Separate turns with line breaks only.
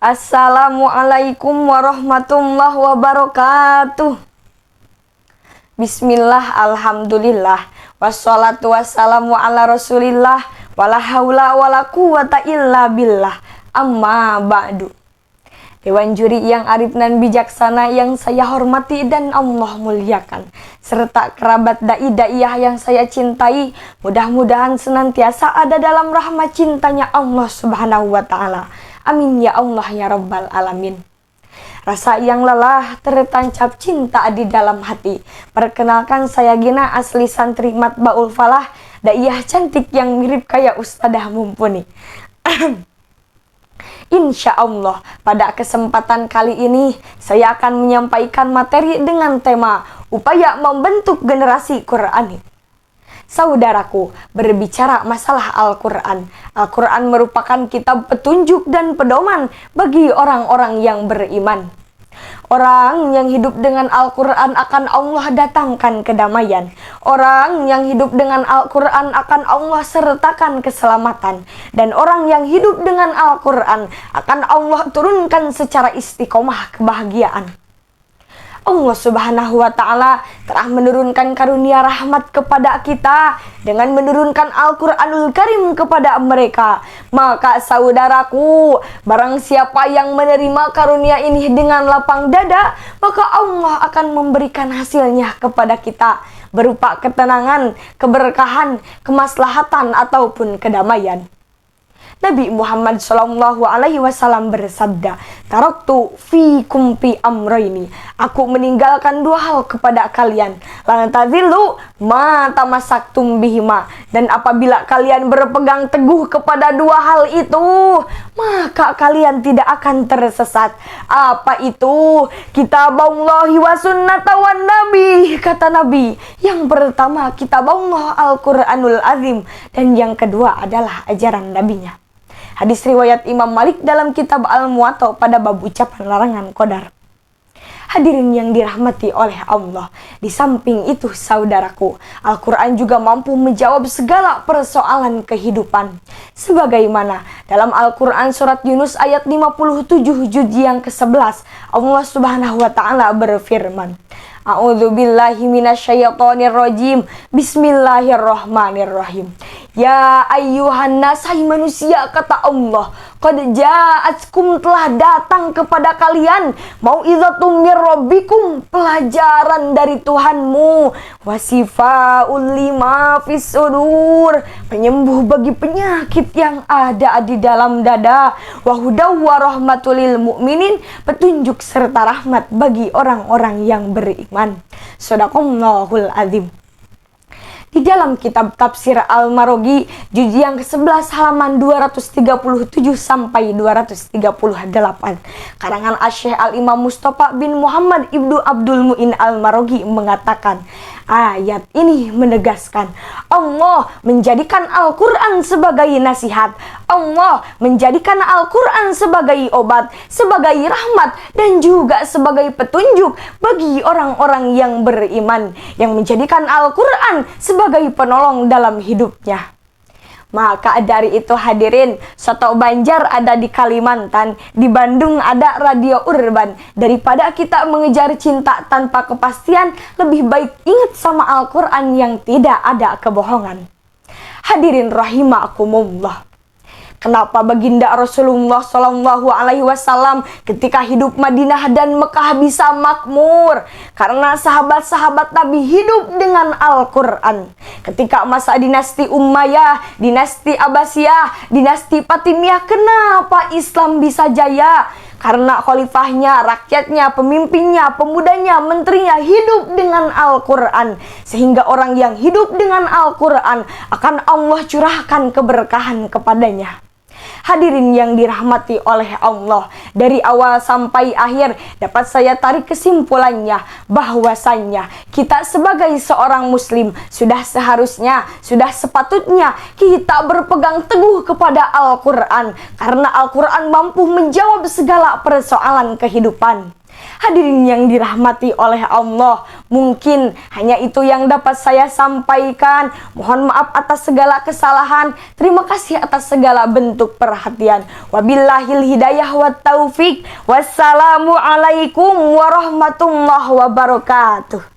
Assalamualaikum warahmatullahi wabarakatuh. Bismillah, alhamdulillah, wassalatu wassalamu ala rasulillah, wala haula wala quwata illa billah, amma ba'du. Dewan juri yang arif dan bijaksana yang saya hormati dan Allah muliakan, serta kerabat da'i-da'iyah yang saya cintai, mudah-mudahan senantiasa ada dalam rahmat cintanya Allah subhanahu wa ta'ala. Amin ya Allah ya Rabbal Alamin. Rasa yang lelah tertancap cinta di dalam hati. Perkenalkan, saya Gina, asli santri Matbaul Falah, daiyah cantik yang mirip kayak Ustadzah mumpuni. Insya Allah pada kesempatan kali ini saya akan menyampaikan materi dengan tema upaya membentuk generasi Qurani. Saudaraku, berbicara masalah Al-Quran. Al-Quran merupakan kitab petunjuk dan pedoman bagi orang-orang yang beriman. Orang yang hidup dengan Al-Quran akan Allah datangkan kedamaian. Orang yang hidup dengan Al-Quran akan Allah sertakan keselamatan. Dan orang yang hidup dengan Al-Quran akan Allah turunkan secara istiqomah kebahagiaan. Allah subhanahu wa ta'ala telah menurunkan karunia rahmat kepada kita dengan menurunkan Al-Quranul Karim kepada mereka. Maka saudaraku, barang siapa yang menerima karunia ini dengan lapang dada, maka Allah akan memberikan hasilnya kepada kita berupa ketenangan, keberkahan, kemaslahatan ataupun kedamaian. Nabi Muhammad SAW bersabda, "Taraktu fikum fi amrayni." Aku meninggalkan dua hal kepada kalian. Lan tadillu ma tamassaktum bihima. Dan apabila kalian berpegang teguh kepada dua hal itu, maka kalian tidak akan tersesat. Apa itu? Kitaballahi wa sunnatawan nabi, kata Nabi. Yang pertama kitabullah Al-Quranul Azim, dan yang kedua adalah ajaran nabinya. Hadis riwayat Imam Malik dalam kitab Al-Muwatta pada bab ucapan larangan qadar. Hadirin yang dirahmati oleh Allah, di samping itu saudaraku, Al-Quran juga mampu menjawab segala persoalan kehidupan. Sebagaimana dalam Al-Quran surat Yunus ayat 57 juz yang ke-11, Allah subhanahu wa ta'ala berfirman, A'udzubillahi minasyaitonirrajim. Bismillahirrahmanirrahim. Ya ayyuhan nas, hai manusia, kata Allah, qad ja'atkum, telah datang kepada kalian, mau'izatum mir rabbikum, pelajaran dari Tuhanmu, wasifaul lima fis sudur, penyembuh bagi penyakit yang ada di dalam dada, wahudaw wa rahmatul lil mu'minin, petunjuk serta rahmat bagi orang-orang yang beriman. Shadaqallahul azim. Di dalam kitab tafsir Al-Marogi juz yang ke-11 halaman 237 sampai 238, karangan Asy-Syaikh Al-Imam Mustafa bin Muhammad Ibnu Abdul Mu'in Al-Marogi mengatakan, ayat ini menegaskan Allah menjadikan Al-Quran sebagai nasihat, Allah menjadikan Al-Quran sebagai obat, sebagai rahmat, dan juga sebagai petunjuk bagi orang-orang yang beriman, yang menjadikan Al-Quran sebagai penolong dalam hidupnya. Maka dari itu hadirin, soto Banjar ada di Kalimantan, di Bandung ada radio urban. Daripada kita mengejar cinta tanpa kepastian, lebih baik ingat sama Al-Quran yang tidak ada kebohongan. Hadirin rahimakumullah. Kenapa baginda Rasulullah SAW ketika hidup Madinah dan Mekah bisa makmur? Karena sahabat-sahabat Nabi hidup dengan Al-Quran. Ketika masa dinasti Umayyah, dinasti Abbasiyah, dinasti Fatimiyah, kenapa Islam bisa jaya? Karena khalifahnya, rakyatnya, pemimpinnya, pemudanya, menterinya hidup dengan Al-Quran. Sehingga orang yang hidup dengan Al-Quran akan Allah curahkan keberkahan kepadanya. Hadirin yang dirahmati oleh Allah, dari awal sampai akhir dapat saya tarik kesimpulannya bahwasannya kita sebagai seorang muslim sudah seharusnya, sudah sepatutnya kita berpegang teguh kepada Al-Quran, karena Al-Quran mampu menjawab segala persoalan kehidupan. Hadirin yang dirahmati oleh Allah, mungkin hanya itu yang dapat saya sampaikan. Mohon maaf atas segala kesalahan. Terima kasih atas segala bentuk perhatian. Wabillahil hidayah wa taufik. Wassalamualaikum warahmatullahi wabarakatuh.